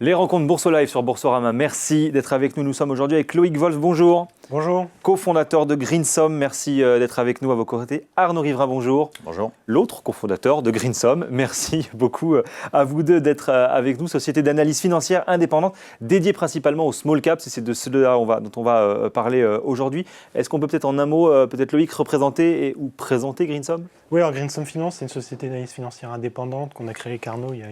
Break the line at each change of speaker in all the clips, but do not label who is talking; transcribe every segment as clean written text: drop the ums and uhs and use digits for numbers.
Les rencontres Bourse Live sur Boursorama, merci d'être avec nous. Nous sommes aujourd'hui avec Loïc Wolf, bonjour.
Bonjour.
Cofondateur de Greensom, merci d'être avec nous à vos côtés. Arnaud Rivera, bonjour.
Bonjour.
L'autre cofondateur de Greensom, merci beaucoup à vous deux d'être avec nous. Société d'analyse financière indépendante dédiée principalement aux small caps, et c'est de cela dont on va parler aujourd'hui. Est-ce qu'on peut peut-être en un mot, peut-être Loïc, représenter ou présenter Greensom ?
Oui, alors Greensom Finance, c'est une société d'analyse financière indépendante qu'on a créée avec Arnaud il y a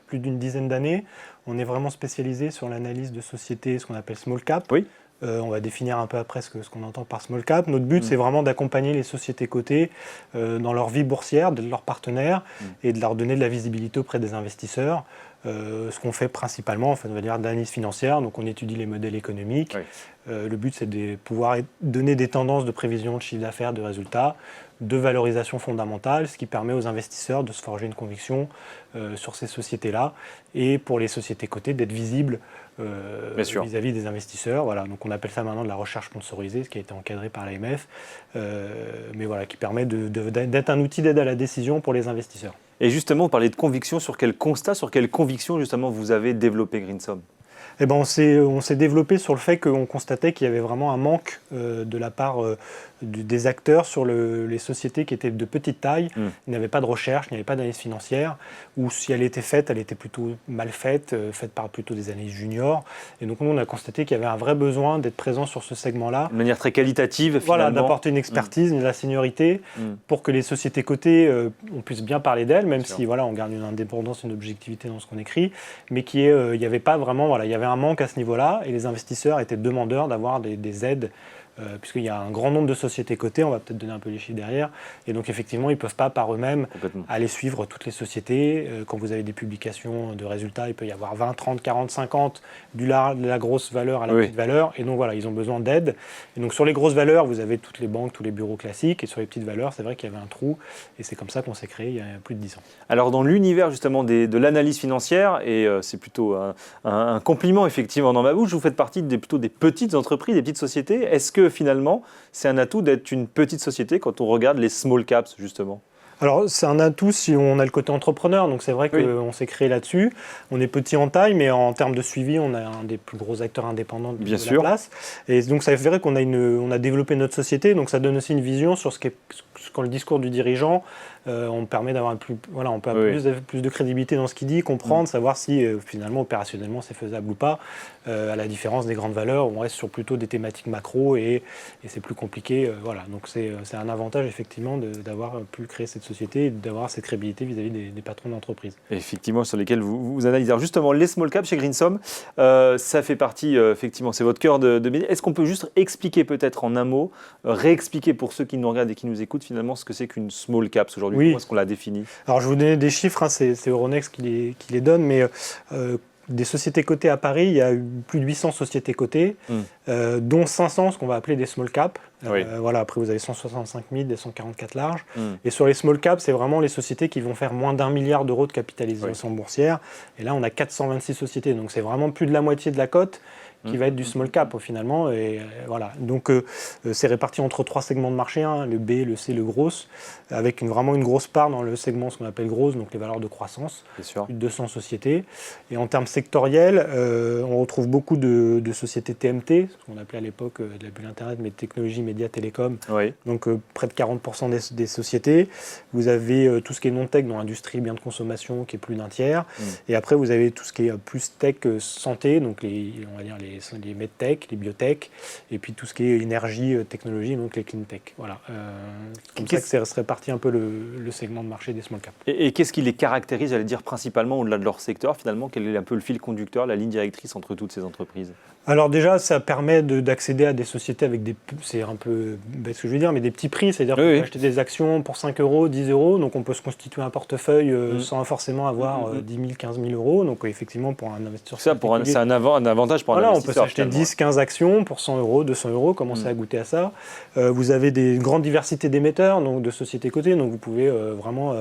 plus d'une dizaine d'années. On est vraiment spécialisé sur l'analyse de sociétés, ce qu'on appelle small cap.
Oui.
On va définir un peu après ce qu'on entend par small cap. Notre but, c'est vraiment d'accompagner les sociétés cotées dans leur vie boursière, de leurs partenaires, et de leur donner de la visibilité auprès des investisseurs. Ce qu'on fait principalement, on va dire d'analyse financière, donc on étudie les modèles économiques. Oui. Le but, c'est de pouvoir donner des tendances de prévision de chiffre d'affaires, de résultats, de valorisation fondamentale, ce qui permet aux investisseurs de se forger une conviction sur ces sociétés-là, et pour les sociétés cotées d'être visibles vis-à-vis des investisseurs. Voilà. Donc on appelle ça maintenant de la recherche sponsorisée, ce qui a été encadré par l'AMF, mais voilà, qui permet d'être un outil d'aide à la décision pour les investisseurs.
Et justement, vous parlez de conviction, sur quel constat, sur quelle conviction justement vous avez développé Greensom ?
Eh ben, on s'est développé sur le fait qu'on constatait qu'il y avait vraiment un manque de la part des acteurs sur les sociétés qui étaient de petite taille. Il n'y avait pas de recherche, il n'y avait pas d'analyse financière, ou si elle était faite, elle était plutôt mal faite, faite par plutôt des analystes juniors. Et donc nous, on a constaté qu'il y avait un vrai besoin d'être présent sur ce segment-là.
De manière très qualitative, finalement.
Voilà, d'apporter une expertise, de la seniorité, pour que les sociétés cotées, on puisse bien parler d'elles, même si voilà, on garde une indépendance, une objectivité dans ce qu'on écrit, mais il n'y avait pas vraiment, voilà, il y avait un manque à ce niveau-là, et les investisseurs étaient demandeurs d'avoir des aides, puisqu'il y a un grand nombre de sociétés cotées, on va peut-être donner un peu les chiffres derrière, et donc effectivement ils ne peuvent pas par eux-mêmes aller suivre toutes les sociétés. Quand vous avez des publications de résultats, il peut y avoir 20, 30, 40, 50, de la grosse valeur à la petite valeur, et donc voilà, ils ont besoin d'aide. Et donc sur les grosses valeurs, vous avez toutes les banques, tous les bureaux classiques, et sur les petites valeurs, c'est vrai qu'il y avait un trou, et c'est comme ça qu'on s'est créé il y a plus de 10 ans.
Alors dans l'univers justement de l'analyse financière, et c'est plutôt un compliment effectivement dans ma bouche, vous faites partie plutôt des petites entreprises, des petites sociétés. Est-ce que finalement, c'est un atout d'être une petite société quand on regarde les small caps, justement ?
Alors, c'est un atout si on a le côté entrepreneur, donc c'est vrai qu'on s'est créé là-dessus. On est petit en taille, mais en termes de suivi, on a un des plus gros acteurs indépendants de la place. Et donc, ça fait vrai qu'on a développé notre société, donc ça donne aussi une vision sur quand le discours du dirigeant, on permet d'avoir plus de crédibilité dans ce qu'il dit, comprendre, savoir si finalement opérationnellement c'est faisable ou pas, à la différence des grandes valeurs, on reste sur plutôt des thématiques macro et c'est plus compliqué. Voilà. Donc c'est un avantage effectivement d'avoir pu créer cette société et d'avoir cette crédibilité vis-à-vis des patrons d'entreprise.
Effectivement, sur lesquels vous analysez. Alors justement, les small caps chez Greensom, ça fait partie, effectivement, c'est votre cœur de métier. Est-ce qu'on peut juste expliquer peut-être en un mot, réexpliquer pour ceux qui nous regardent et qui nous écoutent finalement ce que c'est qu'une small cap aujourd'hui? Comment est-ce qu'on la définit?
Alors je vais vous donner des chiffres, hein, c'est Euronext qui les donne, mais des sociétés cotées à Paris, il y a eu plus de 800 sociétés cotées, dont 500 ce qu'on va appeler des small caps. Voilà, après vous avez 165 000, des 144 larges. Et sur les small caps, c'est vraiment les sociétés qui vont faire moins d'1 milliard d'euros de capitalisation boursière. Et là, on a 426 sociétés, donc c'est vraiment plus de la moitié de la cote qui va être du small cap finalement. Et voilà. Donc c'est réparti entre 3 segments de marché, hein, le B, le C, le gros, avec vraiment une grosse part dans le segment ce qu'on appelle gros, donc les valeurs de croissance, plus de 200 sociétés. Et en termes sectoriels, on retrouve beaucoup de sociétés TMT, ce qu'on appelait à l'époque de la bulle Internet, mais technologie, médias, télécom, donc près de 40% des sociétés. Vous avez tout ce qui est non-tech, dans l'industrie, biens de consommation, qui est plus d'un tiers. Et après, vous avez tout ce qui est plus tech, santé, donc on va dire les medtech, les biotech, et puis tout ce qui est énergie, technologie, donc les cleantech. Voilà. C'est comme ça que c'est réparti un peu le segment de marché des small caps.
Et qu'est-ce qui les caractérise, j'allais dire principalement au-delà de leur secteur finalement? Quel est un peu le fil conducteur, la ligne directrice entre toutes ces entreprises?
Alors déjà, ça permet d'accéder à des sociétés avec c'est un peu bête ce que je veux dire, mais des petits prix, c'est-à-dire qu'on peut acheter des actions pour 5 euros, 10 euros, donc on peut se constituer un portefeuille sans forcément avoir 10 000, 15 000 euros, donc effectivement pour un investisseur...
C'est un avantage pour un investisseur.
On peut s'acheter 10, 15 actions pour 100 euros, 200 euros, commencer à goûter à ça. Vous avez une grande diversité d'émetteurs, donc de sociétés cotées, donc vous pouvez vraiment,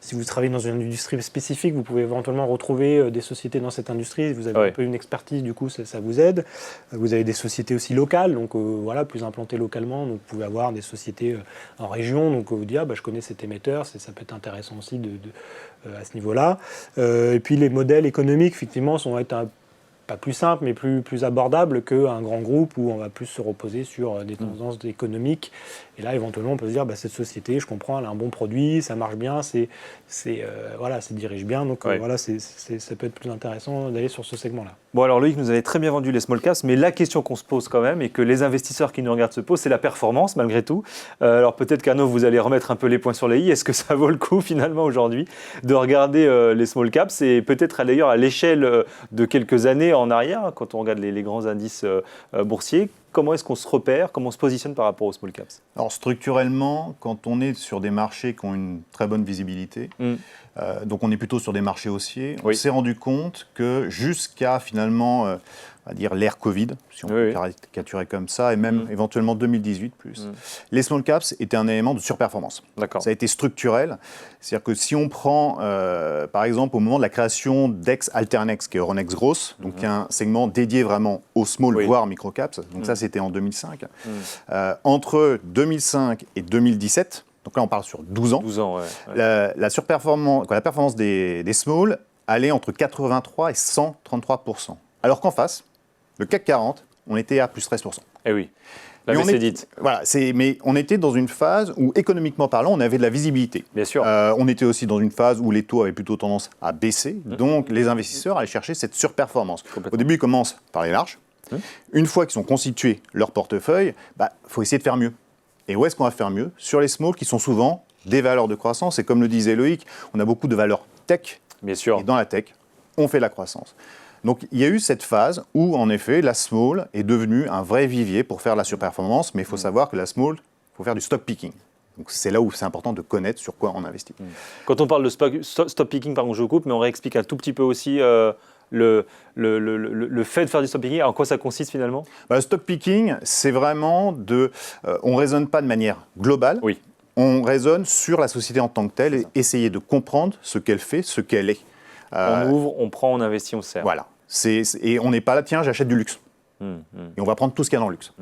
si vous travaillez dans une industrie spécifique, vous pouvez éventuellement retrouver des sociétés dans cette industrie, vous avez un peu une expertise, du coup ça vous aide. Vous avez des sociétés aussi locales, donc voilà, plus implantées localement, donc vous pouvez avoir des sociétés en région, donc vous dites je connais cet émetteur, ça peut être intéressant aussi à ce niveau-là. Et puis les modèles économiques, effectivement, vont être pas plus simple, mais plus abordable qu'un grand groupe où on va plus se reposer sur des tendances économiques. Et là, éventuellement, on peut se dire, cette société, je comprends, elle a un bon produit, ça marche bien, ça dirige bien. Donc voilà, ça peut être plus intéressant d'aller sur ce segment-là.
Bon, alors Loïc nous avait très bien vendu les small caps, mais la question qu'on se pose quand même, et que les investisseurs qui nous regardent se posent, c'est la performance, malgré tout. Alors peut-être qu'Arnaud, vous allez remettre un peu les points sur les i. Est-ce que ça vaut le coup, finalement, aujourd'hui, de regarder les small caps, et peut-être d'ailleurs à l'échelle de quelques années en arrière, quand on regarde les grands indices boursiers, comment est-ce qu'on se repère, comment on se positionne par rapport aux small caps?
Alors structurellement, quand on est sur des marchés qui ont une très bonne visibilité, donc on est plutôt sur des marchés haussiers, on s'est rendu compte que jusqu'à finalement, on va dire l'ère Covid, si on peut caricaturer comme ça, et même éventuellement 2018 plus, les small caps étaient un élément de surperformance. Ça a été structurel, c'est-à-dire que si on prend par exemple au moment de la création d'Alternex, qui est Euronext Growth, donc qui est un segment dédié vraiment aux small voire micro caps, donc ça c'était en 2005, entre 2005 et 2017, donc là on parle sur 12 ans, la performance des small allait entre 83 et 133%. Alors qu'en face, le CAC 40, on était à plus 13%.
Eh oui, c'est dit.
Voilà, mais on était dans une phase où, économiquement parlant, on avait de la visibilité.
Bien sûr.
On était aussi dans une phase où les taux avaient plutôt tendance à baisser. Donc, les investisseurs allaient chercher cette surperformance. Au début, ils commencent par les larges. Une fois qu'ils sont constitués leur portefeuille, faut essayer de faire mieux. Et où est-ce qu'on va faire mieux? Sur les small, qui sont souvent des valeurs de croissance. Et comme le disait Loïc, on a beaucoup de valeurs tech.
Bien sûr.
Et dans la tech, on fait de la croissance. Donc, il y a eu cette phase où, en effet, la small est devenue un vrai vivier pour faire la surperformance, mais il faut savoir que la small, il faut faire du stock picking. Donc, c'est là où c'est important de connaître sur quoi on investit.
Quand on parle de stock picking, pardon, je coupe, mais on réexplique un tout petit peu aussi le fait de faire du stock picking, en quoi ça consiste finalement?
Le stock picking, c'est vraiment on ne raisonne pas de manière globale. On raisonne sur la société en tant que telle et essayer de comprendre ce qu'elle fait, ce qu'elle est.
On ouvre, on prend, on investit, on sert.
Voilà. Et on n'est pas là, tiens, j'achète du luxe. Et on va prendre tout ce qu'il y a dans le luxe.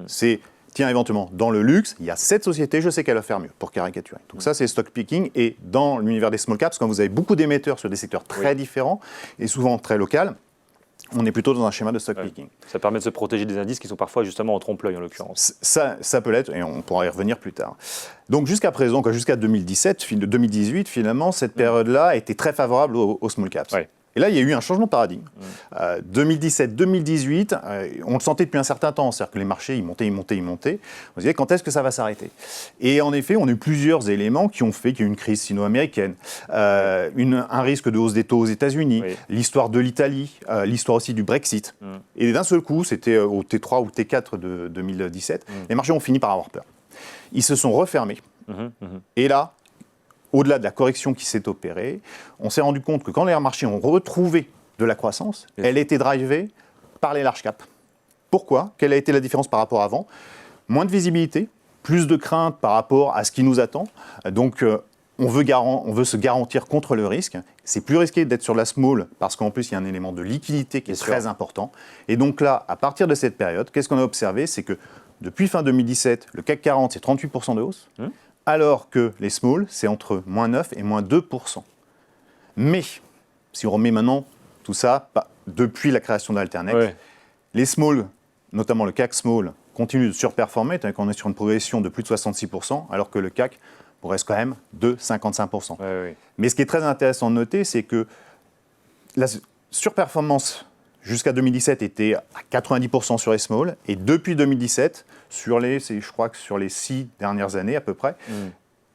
C'est, tiens, éventuellement, dans le luxe, il y a cette société, je sais qu'elle va faire mieux, pour caricaturer. Donc ça, c'est stock picking. Et dans l'univers des small caps, quand vous avez beaucoup d'émetteurs sur des secteurs très différents, et souvent très locaux, on est plutôt dans un schéma de stock picking.
Ça permet de se protéger des indices qui sont parfois justement en trompe-l'œil en l'occurrence.
Ça peut l'être, et on pourra y revenir plus tard. Donc jusqu'à présent, jusqu'à 2018, finalement, cette période-là a été très favorable aux small caps. Et là, il y a eu un changement de paradigme. 2017-2018, on le sentait depuis un certain temps, c'est-à-dire que les marchés, ils montaient. On se disait, quand est-ce que ça va s'arrêter? Et en effet, on a eu plusieurs éléments qui ont fait qu'il y a eu une crise sino-américaine, un risque de hausse des taux aux États-Unis, l'histoire de l'Italie, l'histoire aussi du Brexit. Et d'un seul coup, c'était au T3 ou T4 de 2017, les marchés ont fini par avoir peur. Ils se sont refermés. Et là, au-delà de la correction qui s'est opérée, on s'est rendu compte que quand les marchés ont retrouvé de la croissance, elle était drivée par les large caps. Pourquoi? Quelle a été la différence par rapport à avant? Moins de visibilité, plus de crainte par rapport à ce qui nous attend. Donc, on veut se garantir contre le risque. C'est plus risqué d'être sur la small parce qu'en plus, il y a un élément de liquidité qui est très important. Et donc là, à partir de cette période, qu'est-ce qu'on a observé? C'est que depuis fin 2017, le CAC 40, c'est 38% de hausse. Alors que les small, c'est entre moins 9 et moins 2%. Mais, si on remet maintenant tout ça, depuis la création d'Alternex, les small, notamment le CAC small, continuent de surperformer, tant qu'on est sur une progression de plus de 66%, alors que le CAC reste quand même de 55%. Mais ce qui est très intéressant de noter, c'est que la surperformance jusqu'à 2017 était à 90% sur les small, et depuis 2017, je crois que sur les 6 dernières années à peu près,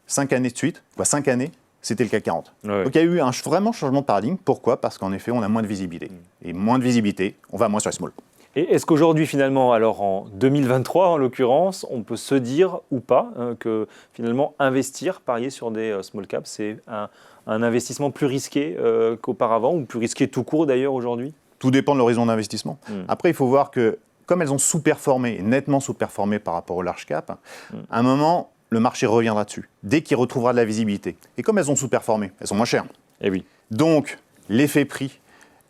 5 années de suite, 5 années, c'était le CAC 40. Donc il y a eu un vraiment changement de paradigme. Pourquoi? Parce qu'en effet, on a moins de visibilité. Et moins de visibilité, on va moins sur les small.
Et est-ce qu'aujourd'hui, finalement, alors en 2023 en l'occurrence, on peut se dire ou pas que finalement investir, parier sur des small caps, c'est un investissement plus risqué qu'auparavant, ou plus risqué tout court d'ailleurs aujourd'hui?
Tout dépend de l'horizon d'investissement. Après, il faut voir que, comme elles ont sous-performé, nettement sous-performé par rapport au large cap, à un moment, le marché reviendra dessus, dès qu'il retrouvera de la visibilité. Et comme elles ont sous-performé, elles sont moins chères.
Eh oui.
Donc, l'effet prix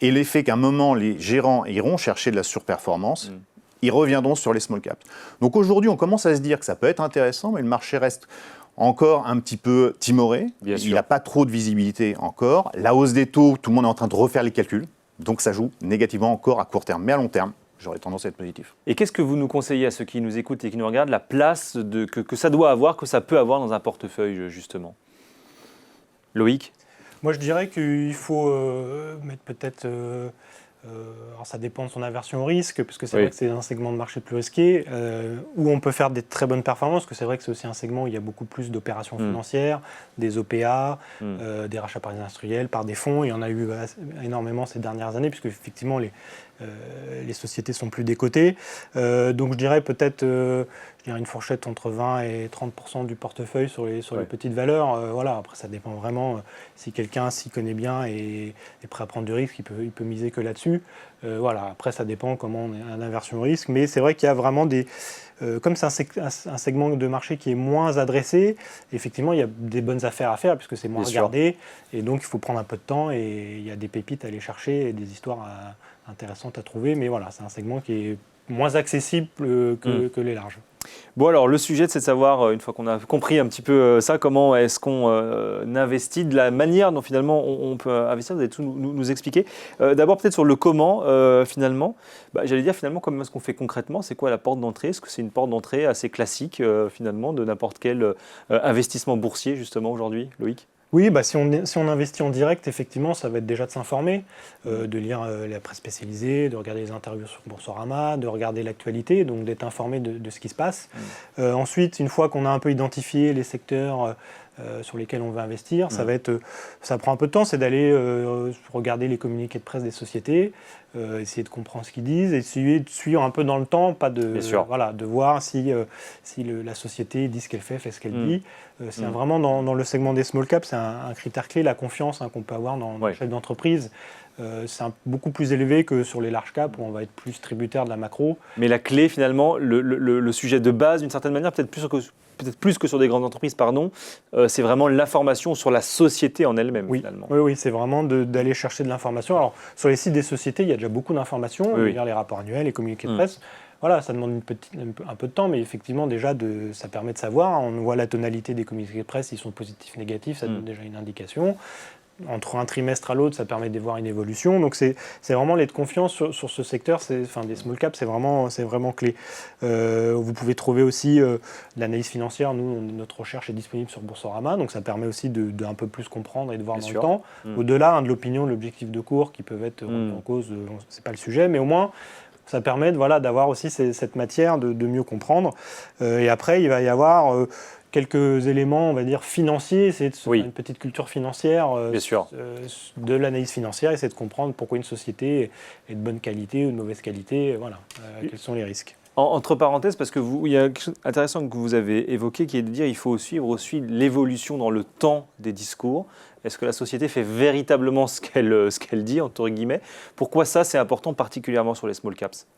et l'effet qu'à un moment, les gérants iront chercher de la surperformance, ils reviendront sur les small caps. Donc aujourd'hui, on commence à se dire que ça peut être intéressant, mais le marché reste encore un petit peu timoré. Il n'a pas trop de visibilité encore. La hausse des taux, tout le monde est en train de refaire les calculs. Donc ça joue négativement encore à court terme. Mais à long terme, j'aurais tendance à être positif.
Et qu'est-ce que vous nous conseillez à ceux qui nous écoutent et qui nous regardent, la place que ça doit avoir, que ça peut avoir dans un portefeuille, justement? Loïc?
Moi, je dirais qu'il faut mettre peut-être... alors ça dépend de son aversion au risque, parce que c'est vrai que c'est un segment de marché plus risqué, où on peut faire des très bonnes performances, parce que c'est vrai que c'est aussi un segment où il y a beaucoup plus d'opérations financières, des OPA, des rachats par les industriels, par des fonds. Il y en a eu énormément ces dernières années, puisque effectivement les sociétés sont plus décotées. Donc je dirais peut-être une fourchette entre 20 et 30% du portefeuille sur les petites valeurs. Voilà. Après, ça dépend vraiment. Si quelqu'un s'y connaît bien et est prêt à prendre du risque, il peut miser que là-dessus. Voilà. Après, ça dépend comment on est en aversion au risque. Mais c'est vrai qu'il y a vraiment des... comme c'est un segment de marché qui est moins adressé, effectivement, il y a des bonnes affaires à faire puisque c'est moins regardé. Et donc, il faut prendre un peu de temps et il y a des pépites à aller chercher et des histoires intéressantes à trouver. Mais voilà, c'est un segment qui est moins accessible que les larges.
Bon, alors le sujet, c'est de savoir, une fois qu'on a compris un petit peu ça, comment est-ce qu'on investit, de la manière dont finalement on peut investir. Vous allez tout nous expliquer. D'abord, peut-être sur le comment, finalement. J'allais dire, finalement, comment est-ce qu'on fait concrètement? C'est quoi la porte d'entrée? Est-ce que c'est une porte d'entrée assez classique, finalement, de n'importe quel investissement boursier, justement, aujourd'hui, Loïc?
Oui, si on investit en direct, effectivement, ça va être déjà de s'informer, de lire la presse spécialisée, de regarder les interviews sur Boursorama, de regarder l'actualité, donc d'être informé de ce qui se passe. Ensuite, une fois qu'on a un peu identifié les secteurs sur lesquels on va investir, ça prend un peu de temps, c'est d'aller regarder les communiqués de presse des sociétés, essayer de comprendre ce qu'ils disent, essayer de suivre un peu dans le temps, de voir si la société dit ce qu'elle fait ce qu'elle dit. C'est vraiment dans le segment des small caps, c'est un critère clé, la confiance qu'on peut avoir dans le chef d'entreprise. C'est beaucoup plus élevé que sur les large caps où on va être plus tributaire de la macro.
Mais la clé, finalement, le sujet de base, d'une certaine manière, peut-être plus que sur des grandes entreprises, c'est vraiment l'information sur la société en elle-même, finalement.
Oui, c'est vraiment d'aller chercher de l'information. Alors, sur les sites des sociétés, il y a déjà beaucoup d'informations, lire les rapports annuels, les communiqués de presse. Voilà, ça demande un peu de temps, mais effectivement, déjà, ça permet de savoir. On voit la tonalité des communiqués de presse, s'ils sont positifs, négatifs, ça donne déjà une indication. Entre un trimestre à l'autre, ça permet de voir une évolution. Donc, c'est vraiment l'être confiance sur ce secteur, des small caps, c'est vraiment clé. Vous pouvez trouver aussi l'analyse financière. Nous, notre recherche est disponible sur Boursorama, donc ça permet aussi de un peu plus comprendre et de voir dans le temps. Au-delà de l'opinion, de l'objectif de cours qui peuvent être en cause, c'est pas le sujet, mais au moins, ça permet d'avoir aussi cette matière de mieux comprendre. Et après, il va y avoir quelques éléments, on va dire, financiers, c'est de se faire une petite culture financière de l'analyse financière, essayer de comprendre pourquoi une société est de bonne qualité ou de mauvaise qualité, quels sont les risques.
Entre parenthèses, parce il y a quelque chose d'intéressant que vous avez évoqué, qui est de dire qu'il faut suivre aussi l'évolution dans le temps des discours. Est-ce que la société fait véritablement ce qu'elle dit, entre guillemets? Pourquoi ça, c'est important, particulièrement sur les small caps?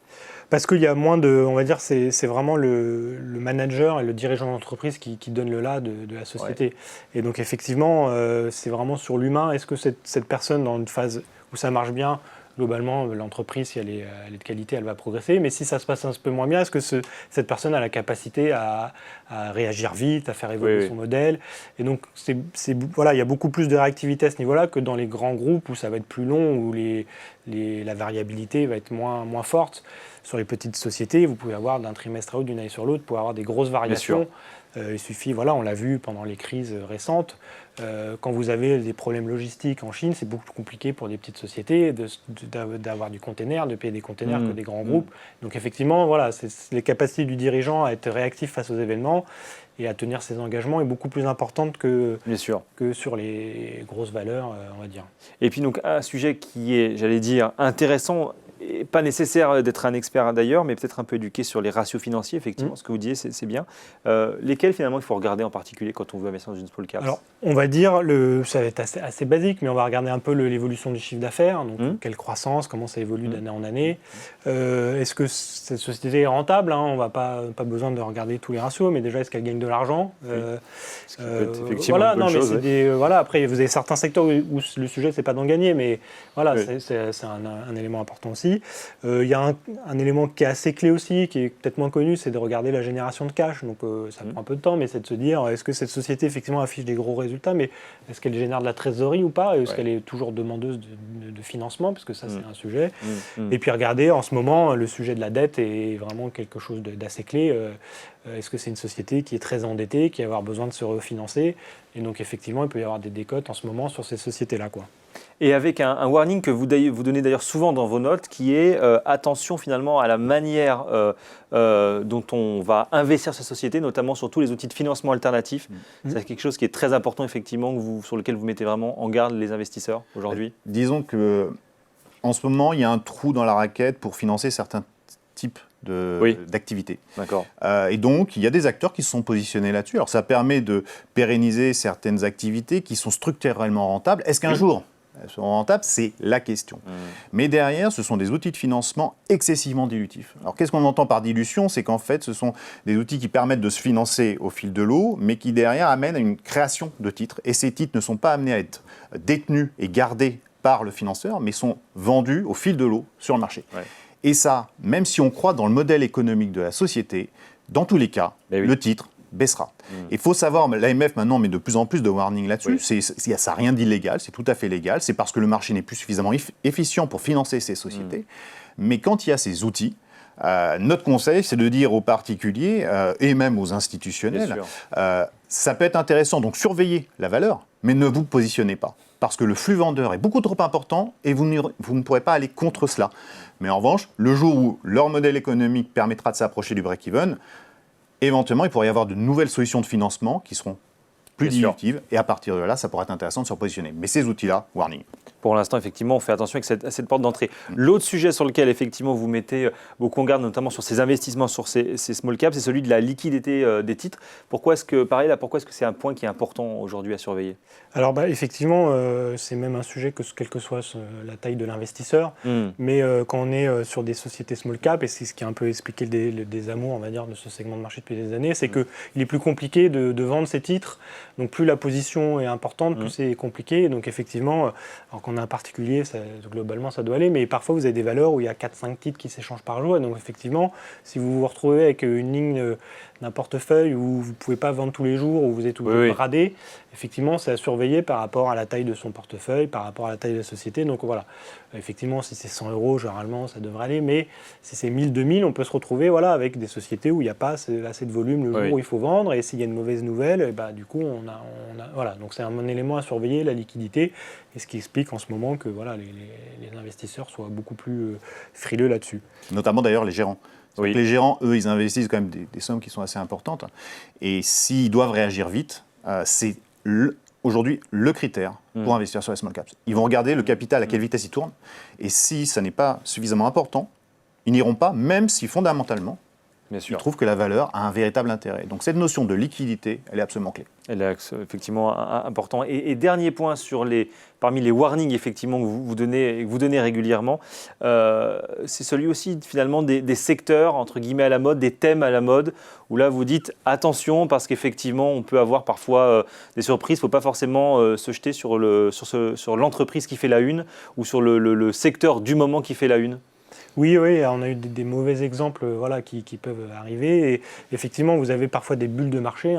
Parce qu'il y a moins on va dire, c'est vraiment le manager et le dirigeant d'entreprise qui donne le là de la société. Et donc, effectivement, c'est vraiment sur l'humain. Est-ce que cette personne, dans une phase où ça marche bien, globalement, l'entreprise, si elle est de qualité, elle va progresser. Mais si ça se passe un peu moins bien, est-ce que cette personne a la capacité à réagir vite, à faire évoluer son modèle? Et donc, il y a beaucoup plus de réactivité à ce niveau-là que dans les grands groupes où ça va être plus long, où la variabilité va être moins forte. Sur les petites sociétés, vous pouvez avoir d'un trimestre à l'autre, d'une année sur l'autre, pour avoir des grosses variations. Il suffit, on l'a vu pendant les crises récentes, quand vous avez des problèmes logistiques en Chine, c'est beaucoup plus compliqué pour des petites sociétés d'avoir du container, de payer des containers que des grands groupes. Donc effectivement, c'est les capacités du dirigeant à être réactif face aux événements et à tenir ses engagements est beaucoup plus importante que sur les grosses valeurs, on va dire.
Et puis donc un sujet qui est, j'allais dire, intéressant, et pas nécessaire d'être un expert d'ailleurs, mais peut-être un peu éduqué sur les ratios financiers, effectivement, ce que vous disiez, c'est bien. Lesquels finalement il faut regarder en particulier quand on veut investir dans une small cap?
Alors, on va dire, ça va être assez basique, mais on va regarder un peu l'évolution du chiffre d'affaires, donc quelle croissance, comment ça évolue d'année en année. Est-ce que cette société est rentable, On n'a pas besoin de regarder tous les ratios, mais déjà, est-ce qu'elle gagne de l'argent?
Ce qui peut être effectivement une bonne chose.
Après, vous avez certains secteurs où le sujet, c'est pas d'en gagner, mais c'est un élément important aussi. Il y a un élément qui est assez clé aussi, qui est peut-être moins connu, c'est de regarder la génération de cash. Donc ça prend un peu de temps, mais c'est de se dire, est-ce que cette société effectivement affiche des gros résultats, mais est-ce qu'elle génère de la trésorerie ou pas? Est-ce qu'elle est toujours demandeuse de financement? Parce que ça, c'est un sujet. Et puis regarder, en ce moment, le sujet de la dette est vraiment quelque chose d'assez clé. Est-ce que c'est une société qui est très endettée, qui va avoir besoin de se refinancer? Et donc, effectivement, il peut y avoir des décotes en ce moment sur ces sociétés-là, quoi.
Et avec un warning que vous donnez d'ailleurs souvent dans vos notes, qui est attention finalement à la manière dont on va investir sa société, notamment sur tous les outils de financement alternatifs. C'est quelque chose qui est très important, effectivement, sur lequel vous mettez vraiment en garde les investisseurs aujourd'hui.
Disons qu'en ce moment, il y a un trou dans la raquette pour financer certains types d'activités.
D'accord.
Et donc, il y a des acteurs qui se sont positionnés là-dessus. Alors, ça permet de pérenniser certaines activités qui sont structurellement rentables. Est-ce qu'un jour, elles seront rentables? C'est la question. Mais derrière, ce sont des outils de financement excessivement dilutifs. Alors, qu'est-ce qu'on entend par dilution? C'est qu'en fait, ce sont des outils qui permettent de se financer au fil de l'eau, mais qui derrière amènent à une création de titres. Et ces titres ne sont pas amenés à être détenus et gardés par le financeur, mais sont vendus au fil de l'eau sur le marché. Ouais. Et ça, même si on croit dans le modèle économique de la société, dans tous les cas, le titre baissera. Il faut savoir, l'AMF maintenant met de plus en plus de warnings là-dessus, ça n'a rien d'illégal, c'est tout à fait légal, c'est parce que le marché n'est plus suffisamment efficient pour financer ces sociétés. Mais quand il y a ces outils, notre conseil, c'est de dire aux particuliers et même aux institutionnels, ça peut être intéressant, donc surveillez la valeur, mais ne vous positionnez pas. Parce que le flux vendeur est beaucoup trop important et vous ne pourrez pas aller contre cela. Mais en revanche, le jour où leur modèle économique permettra de s'approcher du break-even, éventuellement, il pourrait y avoir de nouvelles solutions de financement qui seront plus dilutives. Et à partir de là, ça pourrait être intéressant de se repositionner. Mais ces outils-là, warning.
Pour l'instant, effectivement, on fait attention à cette porte d'entrée. L'autre sujet sur lequel, effectivement, vous mettez beaucoup en garde, notamment sur ces investissements, sur ces small caps, c'est celui de la liquidité des titres. Pourquoi est-ce que c'est un point qui est important aujourd'hui à surveiller?
Alors, effectivement, c'est même un sujet quelle que soit la taille de l'investisseur. Mais quand on est sur des sociétés small cap, et c'est ce qui a un peu expliqué des amours, on va dire, de ce segment de marché depuis des années, c'est qu'il est plus compliqué de vendre ces titres. Donc, plus la position est importante, plus c'est compliqué. Donc, effectivement, alors qu'on a un particulier, globalement, ça doit aller. Mais parfois, vous avez des valeurs où il y a 4-5 titres qui s'échangent par jour. Et donc, effectivement, si vous vous retrouvez avec une ligne d'un portefeuille où vous ne pouvez pas vendre tous les jours, où vous êtes bradé, effectivement, c'est à surveiller par rapport à la taille de son portefeuille, par rapport à la taille de la société. Donc voilà, effectivement, si c'est 100 €, généralement, ça devrait aller. Mais si c'est 1000, 2000, on peut se retrouver avec des sociétés où il n'y a pas assez de volume le jour où il faut vendre. Et s'il y a une mauvaise nouvelle, du coup, voilà. Donc c'est un élément à surveiller, la liquidité. Et ce qui explique en ce moment que les investisseurs soient beaucoup plus frileux là-dessus.
Notamment d'ailleurs les gérants. Les gérants, eux, ils investissent quand même des sommes qui sont assez importantes. Et s'ils doivent réagir vite, c'est aujourd'hui le critère pour investir sur les small caps. Ils vont regarder le capital, à quelle vitesse il tourne. Et si ça n'est pas suffisamment important, ils n'iront pas, même si fondamentalement, ils trouvent que la valeur a un véritable intérêt. Donc cette notion de liquidité, elle est absolument clé.
Elle est effectivement important. Et dernier point parmi les warnings effectivement que vous donnez régulièrement, c'est celui aussi finalement des secteurs entre guillemets à la mode, des thèmes à la mode, où là vous dites attention parce qu'effectivement on peut avoir parfois des surprises. Il ne faut pas forcément se jeter sur l'entreprise qui fait la une ou sur le secteur du moment qui fait la une.
Oui, on a eu des mauvais exemples qui peuvent arriver. Et effectivement, vous avez parfois des bulles de marché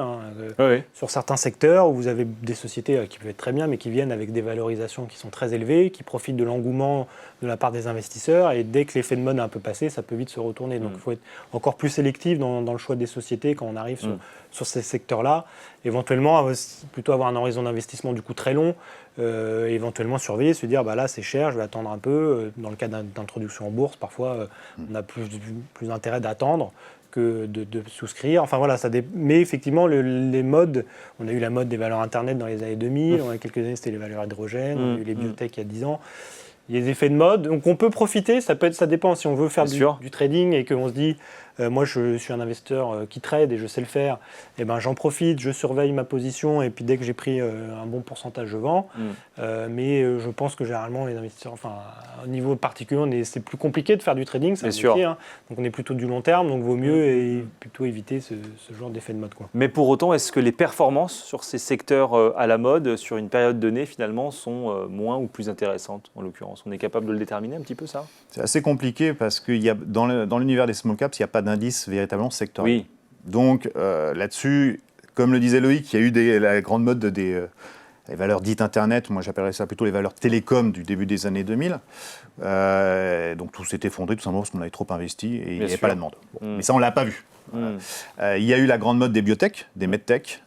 sur certains secteurs où vous avez des sociétés qui peuvent être très bien, mais qui viennent avec des valorisations qui sont très élevées, qui profitent de l'engouement de la part des investisseurs. Et dès que l'effet de mode est un peu passé, ça peut vite se retourner. Donc il faut être encore plus sélectif dans le choix des sociétés quand on arrive sur ces secteurs-là. Éventuellement, plutôt avoir un horizon d'investissement du coup très long. Éventuellement surveiller, se dire là c'est cher, je vais attendre un peu. Dans le cas d'introduction en bourse, parfois on a plus intérêt d'attendre que de souscrire. Enfin voilà, mais effectivement les modes, on a eu la mode des valeurs internet dans les années 2000, on a quelques années c'était les valeurs hydrogène, on a eu les biotech il y a 10 ans. Il y a des effets de mode, donc on peut profiter, ça dépend si on veut faire du trading et qu'on se dit moi je suis un investisseur qui trade et je sais le faire, et ben j'en profite, je surveille ma position et puis dès que j'ai pris un bon pourcentage, je vends. Mais je pense que généralement les investisseurs, au niveau particulier, c'est plus compliqué de faire du trading, c'est un métier, hein. Donc on est plutôt du long terme, donc vaut mieux plutôt éviter ce genre d'effet de mode, quoi.
Mais pour autant, est-ce que les performances sur ces secteurs à la mode, sur une période donnée, finalement, sont moins ou plus intéressantes, en l'occurrence? On est capable de le déterminer un petit peu, ça?
C'est assez compliqué parce que dans l'univers des small caps, il n'y a pas d'indice véritablement sectoriel.
Oui.
Donc là-dessus, comme le disait Loïc, il y a eu la grande mode des valeurs dites Internet, moi j'appellerais ça plutôt les valeurs télécom du début des années 2000. Donc tout s'est effondré tout simplement parce qu'on avait trop investi et il n'y avait pas la demande. Bon, mais ça, on ne l'a pas vu. Il y a eu la grande mode des biotech, des medtech,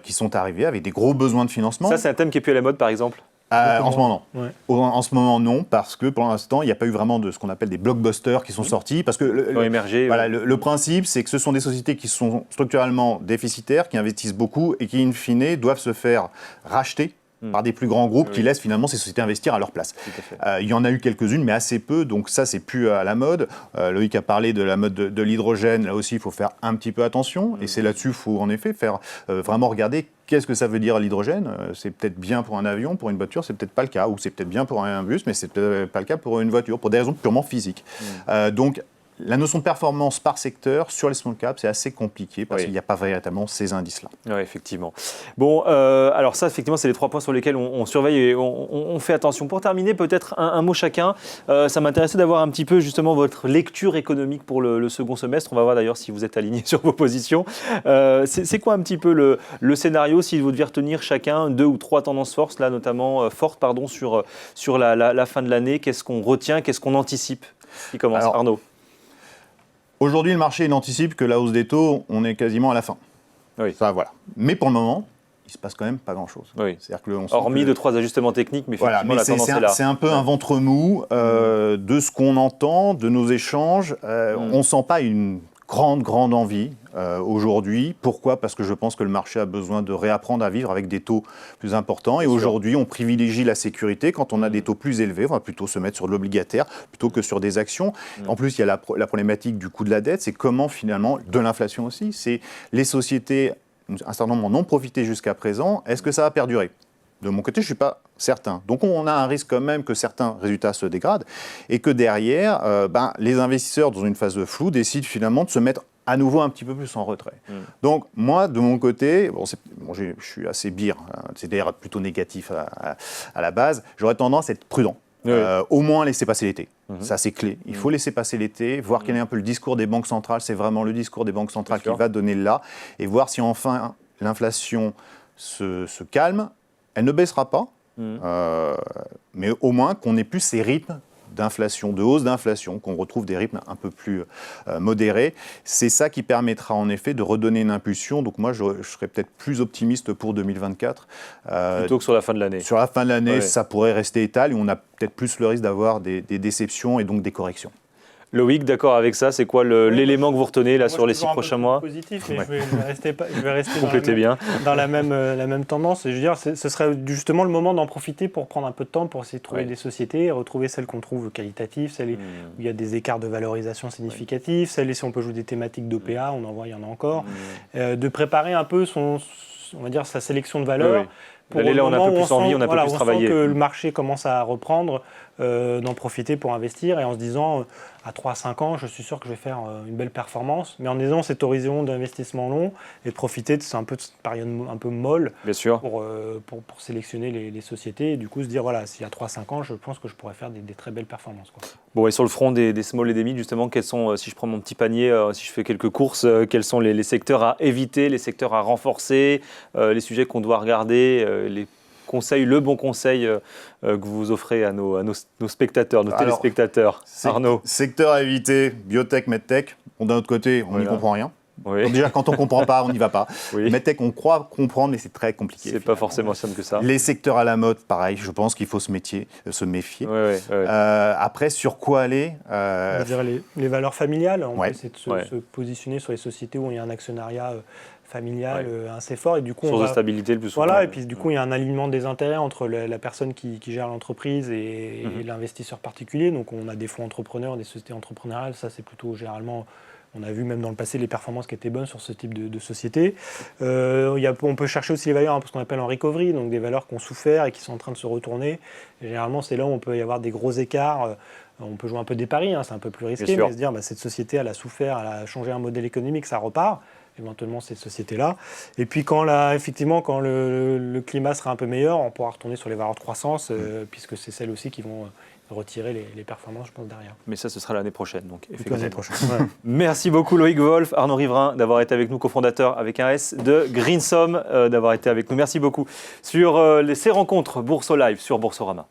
qui sont arrivés avec des gros besoins de financement.
Ça, c'est un thème qui est plus à la mode, par exemple?
En ce moment, non.
Ouais.
En ce moment, non, parce que pour l'instant, il n'y a pas eu vraiment de ce qu'on appelle des blockbusters qui sont sortis. Parce que le principe, c'est que ce sont des sociétés qui sont structurellement déficitaires, qui investissent beaucoup et qui, in fine, doivent se faire racheter par des plus grands groupes qui laissent finalement ces sociétés investir à leur place. Il y en a eu quelques-unes, mais assez peu, donc ça, c'est plus à la mode. Loïc a parlé de la mode de l'hydrogène, là aussi, il faut faire un petit peu attention, et c'est là-dessus qu'il faut en effet faire vraiment regarder qu'est-ce que ça veut dire l'hydrogène. C'est peut-être bien pour un avion, pour une voiture, c'est peut-être pas le cas, ou c'est peut-être bien pour un bus, mais c'est peut-être pas le cas pour une voiture, pour des raisons purement physiques. Donc, la notion de performance par secteur sur les small caps, c'est assez compliqué parce qu'il n'y a pas véritablement ces indices-là.
Oui, effectivement. Bon, alors ça, effectivement, c'est les 3 points sur lesquels on surveille et on fait attention. Pour terminer, peut-être un mot chacun. Ça m'intéressait d'avoir un petit peu justement votre lecture économique pour le second semestre. On va voir d'ailleurs si vous êtes alignés sur vos positions. C'est quoi un petit peu le scénario si vous deviez retenir chacun 2 ou 3 tendances fortes, là notamment fortes, sur la fin de l'année? Qu'est-ce qu'on retient, qu'est-ce qu'on anticipe? Qui commence? Alors, Arnaud.
Aujourd'hui, le marché il anticipe que la hausse des taux, on est quasiment à la fin.
Oui.
Ça, voilà. Mais pour le moment, il ne se passe quand même pas grand-chose.
Oui.
C'est-à-dire que
hormis 2-3 ajustements techniques, mais effectivement, la tendance est là.
C'est un peu un ventre mou de ce qu'on entend, de nos échanges. On ne sent pas une grande envie aujourd'hui. Pourquoi? Parce que je pense que le marché a besoin de réapprendre à vivre avec des taux plus importants. Et aujourd'hui, on privilégie la sécurité. Quand on a des taux plus élevés, on va plutôt se mettre sur de l'obligataire plutôt que sur des actions. En plus, il y a la problématique du coût de la dette. C'est comment finalement, de l'inflation aussi, c'est les sociétés, un certain nombre en ont profité jusqu'à présent. Est-ce que ça va perdurer? De mon côté, je ne suis pas certain. Donc on a un risque quand même que certains résultats se dégradent et que derrière, les investisseurs, dans une phase de flou, décident finalement de se mettre à nouveau un petit peu plus en retrait. Donc moi, de mon côté, je suis assez bière, c'est d'ailleurs plutôt négatif à la base, j'aurais tendance à être prudent. Au moins laisser passer l'été. Ça, c'est clé. Il faut laisser passer l'été, voir quel est un peu le discours des banques centrales. C'est vraiment le discours des banques centrales qui va donner là, et voir si enfin l'inflation se calme. Elle ne baissera pas, mais au moins qu'on n'ait plus ces rythmes d'inflation, de hausse d'inflation, qu'on retrouve des rythmes un peu plus modérés. C'est ça qui permettra en effet de redonner une impulsion. Donc moi, je serais peut-être plus optimiste pour 2024.
Plutôt que sur la fin de l'année.
Sur la fin de l'année, ça pourrait rester étal et on a peut-être plus le risque d'avoir des déceptions et donc des corrections.
Loïc, d'accord avec ça? C'est quoi l'élément que vous retenez là sur les 6 prochains mois?
Positif, mais je vais rester dans la même tendance. Et je veux dire, ce serait justement le moment d'en profiter pour prendre un peu de temps pour essayer de trouver des sociétés, retrouver celles qu'on trouve qualitatives, celles où il y a des écarts de valorisation significatifs, celles si on peut jouer des thématiques d'OPA, on en voit, il y en a encore. De préparer un peu on va dire, sa sélection de valeurs.
Pour là, on a un peu plus envie, on a un peu plus travaillé.
On sent que le marché commence à reprendre, d'en profiter pour investir et en se disant à 3 à 5 ans, je suis sûr que je vais faire une belle performance, mais en ayant cet horizon d'investissement long et de profiter de cette période un peu molle pour sélectionner les sociétés et du coup se dire voilà, s'il y a 3 à 5 ans, je pense que je pourrais faire des très belles performances, quoi.
Bon, et sur le front des small et des mid, justement, quels sont, si je prends mon petit panier, si je fais quelques courses, quels sont les secteurs à éviter, les secteurs à renforcer, les sujets qu'on doit regarder, les conseils, le bon conseil que vous offrez à nos spectateurs, nos téléspectateurs? Arnaud.
Secteur à éviter, biotech, medtech. D'un autre côté, on n'y comprend rien. Donc déjà, quand on ne comprend pas, on n'y va pas. Medtech, on croit comprendre, mais c'est très compliqué.
C'est pas forcément simple que ça.
Les secteurs à la mode, pareil, je pense qu'il faut se méfier. Après, sur quoi aller
On va dire les valeurs familiales. On peut essayer de se positionner sur les sociétés où il y a un actionnariat familial assez fort et du coup
source de stabilité le plus souvent.
Voilà, et puis du coup il y a un alignement des intérêts entre la personne qui gère l'entreprise et l'investisseur particulier. Donc on a des fonds entrepreneurs, des sociétés entrepreneuriales, ça c'est plutôt généralement On a vu même dans le passé les performances qui étaient bonnes sur ce type de société. On peut chercher aussi les valeurs, ce qu'on appelle en recovery, donc des valeurs qui ont souffert et qui sont en train de se retourner. Et généralement, c'est là où on peut y avoir des gros écarts. On peut jouer un peu des paris, c'est un peu plus risqué, mais se dire cette société, elle a souffert, elle a changé un modèle économique, ça repart. Éventuellement cette société-là. Et puis effectivement, quand le climat sera un peu meilleur, on pourra retourner sur les valeurs de croissance, puisque c'est celles aussi qui vont retirer les performances, je pense, derrière.
Mais ça, ce sera l'année prochaine. Donc,
l'année prochaine. Ouais.
Merci beaucoup Loïc Wolf, Arnaud Riverain, d'avoir été avec nous, cofondateur avec un S de Greensom, d'avoir été avec nous. Merci beaucoup sur ces rencontres Bourse Live sur Boursorama.